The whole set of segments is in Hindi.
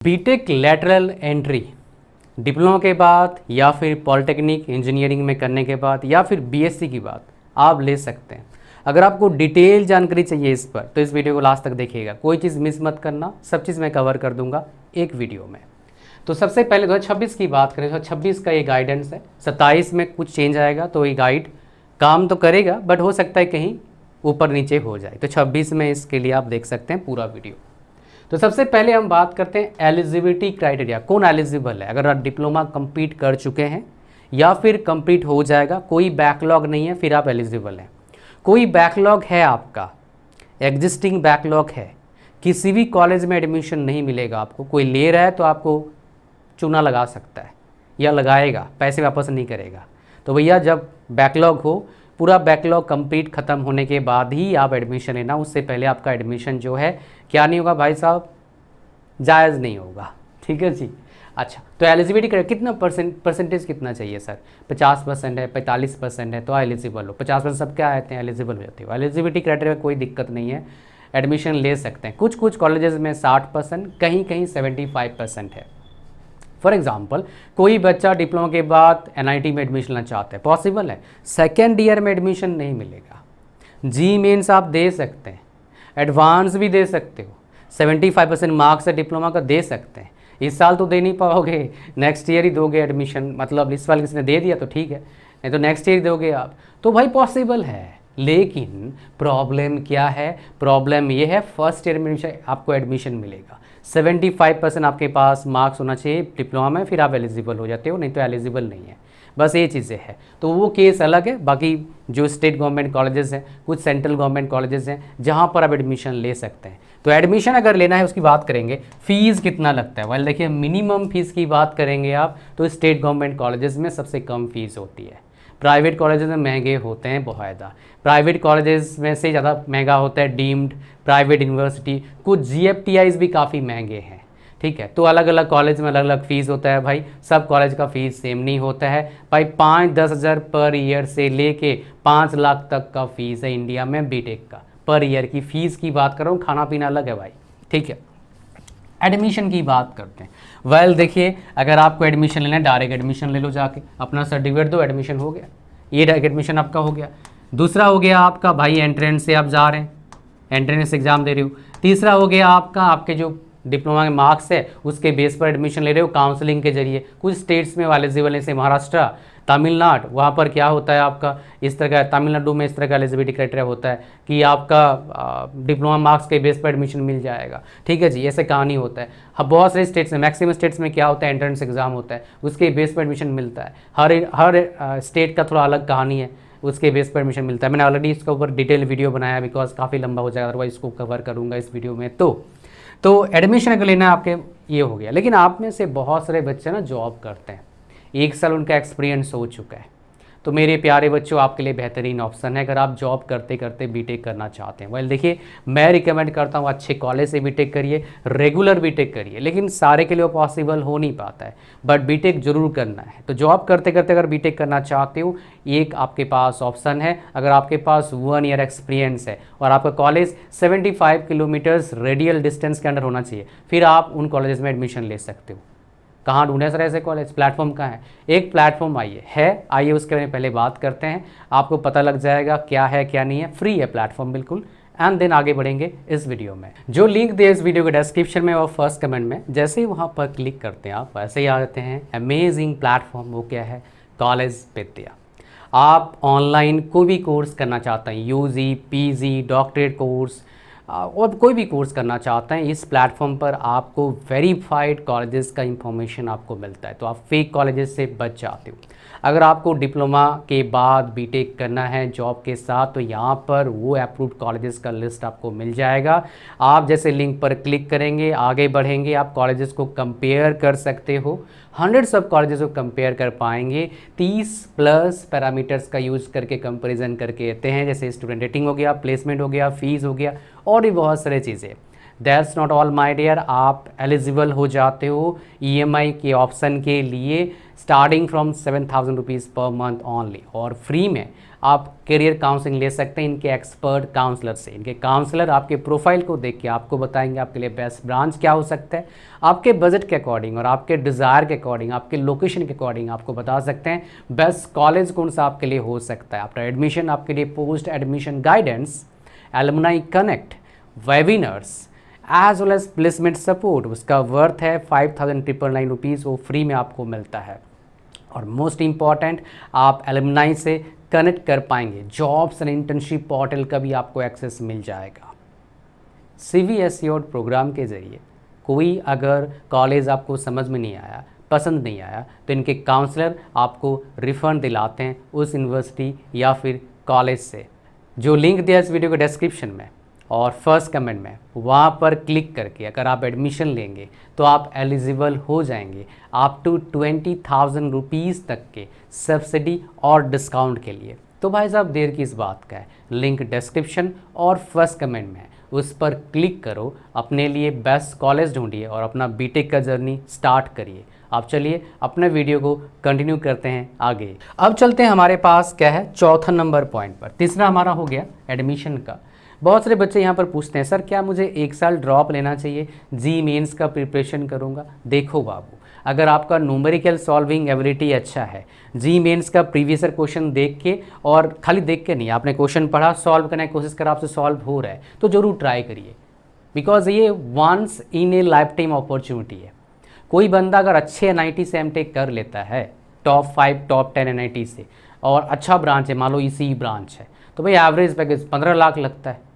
बीटेक लैटरल एंट्री डिप्लोमा के बाद या फिर पॉलिटेक्निक इंजीनियरिंग में करने के बाद या फिर बीएससी की बात आप ले सकते हैं। अगर आपको डिटेल जानकारी चाहिए इस पर तो इस वीडियो को लास्ट तक देखिएगा, कोई चीज़ मिस मत करना, सब चीज़ मैं कवर कर दूंगा एक वीडियो में। तो सबसे पहले 2026 की बात करें, 2026 का ये गाइडेंस है। 27 में कुछ चेंज आएगा तो ये गाइड काम तो करेगा बट हो सकता है कहीं ऊपर नीचे हो जाए, तो 26 में इसके लिए आप देख सकते हैं पूरा वीडियो। तो सबसे पहले हम बात करते हैं एलिजिबिलिटी क्राइटेरिया, कौन एलिजिबल है। अगर आप डिप्लोमा कंप्लीट कर चुके हैं या फिर कंप्लीट हो जाएगा, कोई बैकलॉग नहीं है, फिर आप एलिजिबल हैं। कोई बैकलॉग है, आपका एग्जिस्टिंग बैकलॉग है, किसी भी कॉलेज में एडमिशन नहीं मिलेगा आपको, कोई ले रहा है तो आपको चूना लगा सकता है या लगाएगा, पैसे वापस नहीं करेगा। तो भैया जब बैकलॉग हो, पूरा बैकलॉग कंप्लीट ख़त्म होने के बाद ही आप एडमिशन लेना, उससे पहले आपका एडमिशन जो है क्या नहीं होगा भाई साहब, जायज़ नहीं होगा। ठीक है जी। अच्छा, तो एलिजिबिलिटी कितना परसेंटेज कितना चाहिए सर? 50% है, 45% है तो एलिजिबल हो। 50% सब क्या आते हैं, एलिजिबल हो जाते हो। एलिजिबिलिटी क्राइटेरिया में कोई दिक्कत नहीं है, एडमिशन ले सकते हैं। कुछ कुछ कॉलेजेस में 60%, कहीं कहीं 75% है। फॉर एग्जाम्पल कोई बच्चा डिप्लोमा के बाद एनआईटी में एडमिशन लेना चाहता है, पॉसिबल है। सेकेंड ईयर में एडमिशन नहीं मिलेगा, जी मेंस आप दे सकते हैं, एडवांस भी दे सकते हो, 75% मार्क्स है डिप्लोमा का दे सकते हैं। इस साल तो दे नहीं पाओगे, नेक्स्ट ईयर ही दोगे एडमिशन, मतलब इस साल किसी ने दे दिया तो ठीक है, नहीं तो नेक्स्ट ईयर दोगे आप, तो भाई पॉसिबल है। लेकिन प्रॉब्लम क्या है? प्रॉब्लम ये है फर्स्ट ईयर में आपको एडमिशन मिलेगा, 75% आपके पास मार्क्स होना चाहिए डिप्लोमा में, फिर आप एलिजिबल हो जाते हो, नहीं तो एलिजिबल नहीं है। बस ये चीज़ें हैं, तो वो केस अलग है। बाकी जो स्टेट गवर्नमेंट कॉलेजेस हैं, कुछ सेंट्रल गवर्नमेंट कॉलेजेस हैं जहाँ पर आप एडमिशन ले सकते हैं। तो एडमिशन अगर लेना है उसकी बात करेंगे, फ़ीस कितना लगता है। वेल देखिए, मिनिमम फ़ीस की बात करेंगे आप तो स्टेट गवर्नमेंट कॉलेजेस में सबसे कम फ़ीस होती है। प्राइवेट कॉलेजेस में महंगे होते हैं बाकायदा, प्राइवेट कॉलेजेस में से ज़्यादा महंगा होता है डीम्ड प्राइवेट यूनिवर्सिटी, कुछ GFTIs भी काफ़ी महंगे हैं। ठीक है, तो अलग अलग कॉलेज में अलग अलग फ़ीस होता है भाई, सब कॉलेज का फ़ीस सेम नहीं होता है भाई। 5-10 हज़ार पर ईयर से लेके 5 लाख तक का फ़ीस है इंडिया में बीटेक का, पर ईयर की फ़ीस की बात कर रहा हूँ, खाना पीना अलग है भाई। ठीक है, एडमिशन की बात करते हैं। वेल देखिए, अगर आपको एडमिशन लेना है डायरेक्ट एडमिशन ले लो, जाके अपना सर्टिफिकेट दो, एडमिशन हो गया, ये डायरेक्ट एडमिशन आपका हो गया। दूसरा हो गया आपका भाई एंट्रेंस से आप जा रहे हैं, एंट्रेंस एग्जाम दे रहे हो। तीसरा हो गया आपका आपके जो डिप्लोमा के मार्क्स है उसके बेस पर एडमिशन ले रहे हो काउंसलिंग के जरिए। कुछ स्टेट्स में एलिजिबल है, जैसे महाराष्ट्र, तमिलनाडु, वहाँ पर क्या होता है आपका इस तरह का, तमिलनाडु में इस तरह का एलिजिबिलिटी क्राइटेरिया होता है कि आपका डिप्लोमा मार्क्स के बेस पर एडमिशन मिल जाएगा। ठीक है जी, ऐसे कहानी होता है। हाँ, बहुत सारे स्टेट्स में, मैक्सिमम स्टेट्स में क्या होता है, एंट्रेंस एग्जाम होता है, उसके बेस पर एडमिशन मिलता है। हर स्टेट का थोड़ा अलग कहानी है, उसके बेस पर एडमिशन मिलता है। मैंने ऑलरेडी इसके ऊपर डिटेल वीडियो बनाया, बिकॉज काफ़ी लंबा हो जाएगा, अदरवाइज इसको कवर करूँगा इस वीडियो में। तो एडमिशन अगर लेना आपके ये हो गया। लेकिन आप में से बहुत सारे बच्चे ना जॉब करते हैं, 1 साल उनका एक्सपीरियंस हो चुका है, तो मेरे प्यारे बच्चों आपके लिए बेहतरीन ऑप्शन है अगर आप जॉब करते करते बीटेक करना चाहते हैं। वेल देखिए, मैं रिकमेंड करता हूँ अच्छे कॉलेज से बीटेक करिए, रेगुलर बीटेक करिए, लेकिन सारे के लिए वो पॉसिबल हो नहीं पाता है, बट बीटेक जरूर करना है। तो जॉब करते करते अगर बीटेक करना चाहते हो, एक आपके पास ऑप्शन है। अगर आपके पास 1 ईयर एक्सपीरियंस है और आपका कॉलेज 75 किलोमीटर्स रेडियल डिस्टेंस के अंडर होना चाहिए, फिर आप उन कॉलेज में एडमिशन ले सकते हो। कहाँ ढूंढे सर ऐसे कॉलेज, प्लेटफॉर्म कहाँ है? एक प्लेटफॉर्म आइए उसके बारे में पहले बात करते हैं, आपको पता लग जाएगा क्या है क्या नहीं है। फ्री है प्लेटफॉर्म बिल्कुल, एंड देन आगे बढ़ेंगे इस वीडियो में। जो लिंक दिए इस वीडियो के डिस्क्रिप्शन में और फर्स्ट कमेंट में, जैसे ही वहाँ पर क्लिक करते हैं आप वैसे ही आ जाते हैं अमेजिंग प्लेटफॉर्म। वो क्या है? कॉलेज विद्या। आप ऑनलाइन कोई भी कोर्स करना चाहते हैं, UG, PG, डॉक्टरेट कोर्स और कोई भी कोर्स करना चाहते हैं, इस प्लेटफॉर्म पर आपको वेरीफाइड कॉलेजेस का इंफॉर्मेशन आपको मिलता है, तो आप फेक कॉलेजेस से बच जाते हो। अगर आपको डिप्लोमा के बाद बीटेक करना है जॉब के साथ, तो यहाँ पर वो अप्रूव्ड कॉलेजेस का लिस्ट आपको मिल जाएगा। आप जैसे लिंक पर क्लिक करेंगे, आगे बढ़ेंगे, आप कॉलेजेस को कंपेयर कर सकते हो, 100 सब कॉलेजेस को कंपेयर कर पाएंगे। 30+ पैरामीटर्स का यूज़ करके कंपैरिजन करके देते हैं, जैसे स्टूडेंट रेटिंग हो गया, प्लेसमेंट हो गया, फीस हो गया और भी बहुत सारी चीज़ें। That's not all my dear, आप एलिजिबल हो जाते हो EMI के ऑप्शन के लिए starting from 7,000 rupees per month only, और फ्री में आप करियर काउंसलिंग ले सकते हैं इनके एक्सपर्ट काउंसलर से। इनके काउंसलर आपके प्रोफाइल को देख के आपको बताएंगे आपके लिए बेस्ट ब्रांच क्या हो सकता है, आपके बजट के अकॉर्डिंग और आपके डिज़ायर के अकॉर्डिंग, आपके लोकेशन के अकॉर्डिंग आपको बता सकते हैं बेस्ट कॉलेज कौन सा आपके लिए हो सकता है। आफ्टर एडमिशन आपके लिए post admission guidance, alumni connect, webinars as well as placement support, उसका वर्थ है 5,999 रुपीज़, वो फ्री में आपको मिलता है। और मोस्ट इम्पॉर्टेंट, आप एलुमनाई से कनेक्ट कर पाएंगे, जॉब्स एंड इंटर्नशिप पोर्टल का भी आपको एक्सेस मिल जाएगा। CV एश्योर्ड प्रोग्राम के ज़रिए कोई अगर कॉलेज आपको समझ में नहीं आया, पसंद नहीं आया, तो इनके काउंसलर आपको रिफ़ंड दिलाते हैं उस यूनिवर्सिटी या फिर कॉलेज से। जो लिंक दिया इस वीडियो के डिस्क्रिप्शन में और फर्स्ट कमेंट में, वहाँ पर क्लिक करके अगर आप एडमिशन लेंगे तो आप एलिजिबल हो जाएंगे अप टू 20,000 रुपीज़ तक के सब्सिडी और डिस्काउंट के लिए। तो भाई साहब देर किस बात का है, लिंक डिस्क्रिप्शन और फर्स्ट कमेंट में है, उस पर क्लिक करो, अपने लिए बेस्ट कॉलेज ढूंढिए और अपना बीटेक का जर्नी स्टार्ट करिए। आप चलिए अपने वीडियो को कंटिन्यू करते हैं आगे। अब चलते हैं हमारे पास क्या है चौथा नंबर पॉइंट पर। तीसरा हमारा हो गया एडमिशन का। बहुत सारे बच्चे यहाँ पर पूछते हैं सर क्या मुझे 1 साल ड्रॉप लेना चाहिए, जी मेंस का प्रिपरेशन करूँगा। देखो बाबू, अगर आपका न्यूमेरिकल सॉल्विंग एबिलिटी अच्छा है, जी मेंस का प्रीवियस ईयर क्वेश्चन देख के, और खाली देख के नहीं, आपने क्वेश्चन पढ़ा, सॉल्व करने की कोशिश करा, आपसे सॉल्व हो रहा है, तो ज़रूर ट्राई करिए, बिकॉज ये once in a life time opportunity है। कोई बंदा अगर अच्छे NIT से MTech कर लेता है, टॉप 5 टॉप 10 NIT से, और अच्छा ब्रांच है, मान लो ECE ब्रांच है, तो भाई एवरेज पैकेज 15 लाख लगता है।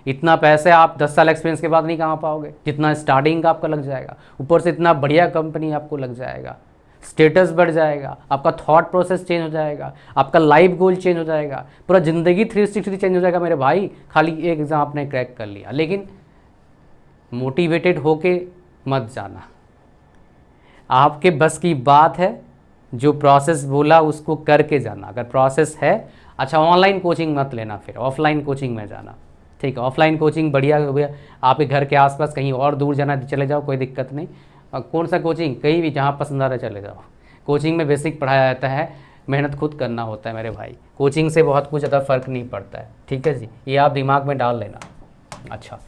इतना पैसे आप 10 साल एक्सपीरियंस के बाद नहीं कमा पाओगे जितना स्टार्टिंग का आपका लग जाएगा। ऊपर से इतना बढ़िया कंपनी आपको लग जाएगा, स्टेटस बढ़ जाएगा, आपका थॉट प्रोसेस चेंज हो जाएगा, आपका लाइफ गोल चेंज हो जाएगा, पूरा ज़िंदगी 360 चेंज हो जाएगा मेरे भाई। खाली एक एग्ज़ाम आपने क्रैक कर लिया, लेकिन मोटिवेटेड होके मत जाना, आपके बस की बात है, जो प्रोसेस बोला उसको करके जाना। अगर प्रोसेस है अच्छा, ऑनलाइन कोचिंग मत लेना, फिर ऑफलाइन कोचिंग में जाना, ठीक है। ऑफलाइन कोचिंग बढ़िया हो गया, आपके घर के आसपास कहीं और दूर जाना चले जाओ, कोई दिक्कत नहीं। कौन सा कोचिंग, कहीं भी जहाँ पसंद आ रहा है चले जाओ। कोचिंग में बेसिक पढ़ाया जाता है, मेहनत खुद करना होता है मेरे भाई, कोचिंग से बहुत कुछ ज़्यादा फ़र्क नहीं पड़ता है, ठीक है जी, ये आप दिमाग में डाल लेना। अच्छा,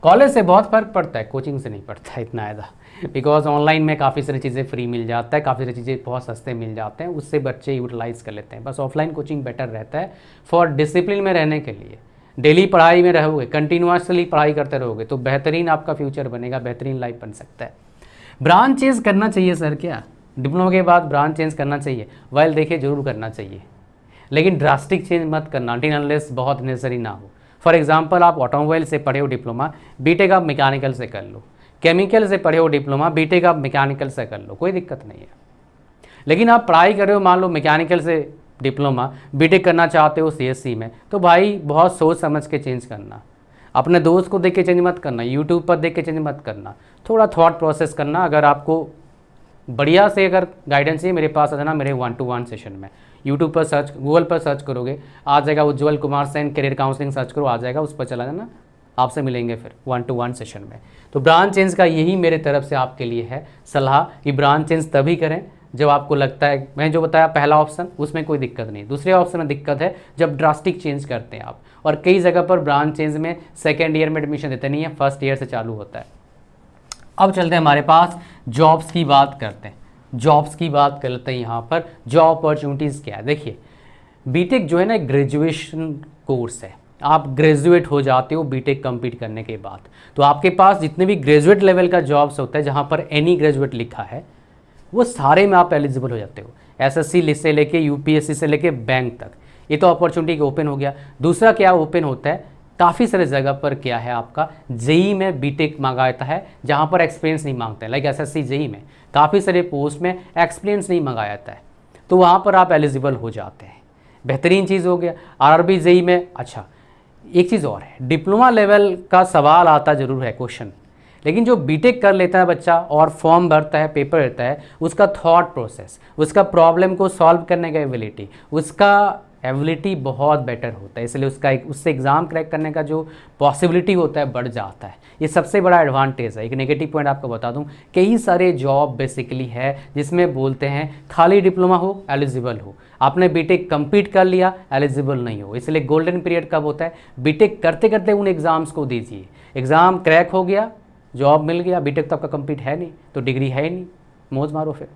कॉलेज से बहुत फ़र्क पड़ता है, कोचिंग से नहीं पड़ता है इतना ज़्यादा, बिकॉज ऑनलाइन में काफ़ी सारी चीज़ें फ्री मिल जाता है, काफ़ी सारी चीज़ें बहुत सस्ते मिल जाते हैं, उससे बच्चे यूटिलाइज़ कर लेते हैं। बस ऑफलाइन कोचिंग बेटर रहता है फॉर डिसिप्लिन में रहने के लिए। डेली पढ़ाई में रहोगे, कंटिन्यूसली पढ़ाई करते रहोगे तो बेहतरीन आपका फ्यूचर बनेगा, बेहतरीन लाइफ बन सकता है। ब्रांच चेंज करना चाहिए सर क्या, डिप्लोमा के बाद ब्रांच चेंज करना चाहिए? वेल देखिए, ज़रूर करना चाहिए, लेकिन ड्रास्टिक चेंज मत करना अनटिल अनलेस बहुत नेसेसरी ना हो। फॉर एग्जांपल, आप ऑटोमोबाइल से पढ़े हो डिप्लोमा, बीटेक आप मैकेनिकल से कर लो, केमिकल से पढ़े हो डिप्लोमा, बीटेक आप मैकेनिकल से कर लो, कोई दिक्कत नहीं है। लेकिन आप पढ़ाई कर रहे हो, मान लो मैकेनिकल से डिप्लोमा, बीटेक करना चाहते हो CSC में, तो भाई बहुत सोच समझ के चेंज करना, अपने दोस्त को देख के चेंज मत करना, यूट्यूब पर देख के चेंज मत करना, थोड़ा थॉट प्रोसेस करना। अगर आपको बढ़िया से अगर गाइडेंस चाहिए, मेरे पास आ जाना, मेरे 1-to-1 सेशन में। यूट्यूब पर सर्च, गूगल पर सर्च करोगे आ जाएगा, Ujjwal Kumar Sen career counselling search करो, आ जाएगा, उस पर चला जाना, आपसे मिलेंगे फिर 1-to-1 सेशन में। तो ब्रांच चेंज का यही मेरे तरफ से आपके लिए है सलाह कि ब्रांच चेंज तभी करें जब आपको लगता है, मैं जो बताया पहला ऑप्शन, उसमें कोई दिक्कत नहीं। दूसरे ऑप्शन में दिक्कत है जब ड्रास्टिक चेंज करते हैं आप, और कई जगह पर ब्रांच चेंज में सेकेंड ईयर में एडमिशन देते नहीं है, फर्स्ट ईयर से चालू होता है। अब चलते हैं हमारे पास जॉब्स की बात करते हैं, जॉब्स की बात करते हैं। यहाँ पर जॉब अपॉर्चुनिटीज़ क्या है, देखिए बीटेक जो है ना ग्रेजुएशन कोर्स है, आप ग्रेजुएट हो जाते हो बीटेक कंप्लीट करने के बाद, तो आपके पास जितने भी ग्रेजुएट लेवल का जॉब्स होता है जहाँ पर एनी ग्रेजुएट लिखा है, वो सारे में आप एलिजिबल हो जाते हो। SSC से लेके UPSC से लेके बैंक तक, ये तो अपॉर्चुनिटी ओपन हो गया। दूसरा क्या ओपन होता है, काफ़ी सारे जगह पर क्या है आपका जेई में बीटेक मांगा जाता है, जहाँ पर एक्सपीरियंस नहीं मांगते हैं। लाइक SSC जेई में काफ़ी सारे पोस्ट में एक्सपीरियंस नहीं मांगा जाता है, तो वहाँ पर आप एलिजिबल हो जाते हैं, बेहतरीन चीज़ हो गया। RRB जेई में अच्छा एक चीज़ और है, डिप्लोमा लेवल का सवाल आता ज़रूर है क्वेश्चन, लेकिन जो बीटेक कर लेता है बच्चा और फॉर्म भरता है, पेपर देता है, उसका थॉट प्रोसेस, उसका प्रॉब्लम को सॉल्व करने का एबिलिटी, उसका एबिलिटी बहुत बेटर होता है, इसलिए उसका उससे एग्ज़ाम क्रैक करने का जो पॉसिबिलिटी होता है बढ़ जाता है। ये सबसे बड़ा एडवांटेज है। एक नेगेटिव पॉइंट आपको बता दूं, कई सारे जॉब बेसिकली है जिसमें बोलते हैं खाली डिप्लोमा हो एलिजिबल हो, आपने बीटेक कंप्लीट कर लिया एलिजिबल नहीं हो। इसलिए गोल्डन पीरियड कब होता है, बीटेक करते करते उन एग्ज़ाम्स को दीजिए, एग्ज़ाम क्रैक हो गया, जॉब मिल गया, बीटेक तो आपका कंप्लीट है नहीं, तो डिग्री है ही नहीं, मौज मारो फिर।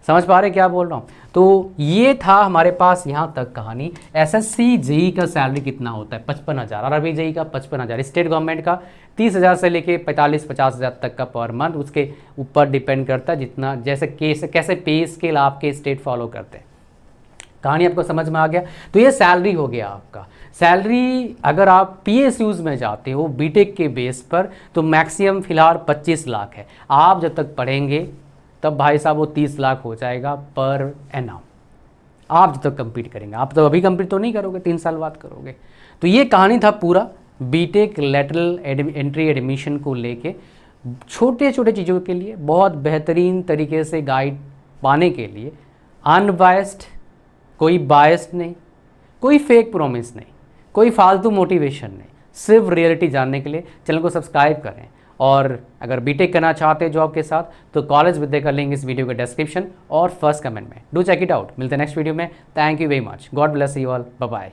समझ पा रहे क्या बोल रहा हूँ? तो ये था हमारे पास यहाँ तक कहानी। एसएससी जेई का सैलरी कितना होता है, 55,000। और अभी जेई का 55,000, स्टेट गवर्नमेंट का 30,000 से लेके 45-50,000 तक का पर मंथ, उसके ऊपर डिपेंड करता है जितना जैसे कैसे पे स्केल आपके स्टेट फॉलो करते हैं। कहानी आपको समझ में आ गया? तो ये सैलरी हो गया आपका। सैलरी अगर आप पीएसयूज़ में जाते हो बीटेक के बेस पर तो मैक्सिमम फिलहाल 25 लाख है। आप जब तक पढ़ेंगे तब भाई साहब वो 30 लाख हो जाएगा पर एनम, आप जब तक कंप्लीट करेंगे। आप तो अभी कंप्लीट तो नहीं करोगे, 3 साल बाद करोगे। तो ये कहानी था पूरा बीटेक लेटरल एंट्री एडमिशन को लेके। छोटे छोटे चीज़ों के लिए बहुत बेहतरीन तरीके से गाइड पाने के लिए, अनबायस्ड, कोई बायस्ड नहीं, कोई फेक प्रॉमिस नहीं, कोई फालतू मोटिवेशन नहीं, सिर्फ रियलिटी जानने के लिए चैनल को सब्सक्राइब करें। और अगर बीटेक करना चाहते हैं जॉब के साथ तो कॉलेज विद्या का लिंक इस वीडियो के डिस्क्रिप्शन और फर्स्ट कमेंट में, डू चेक इट आउट। मिलते हैं नेक्स्ट वीडियो में। Thank you very much, God bless you all, bye bye.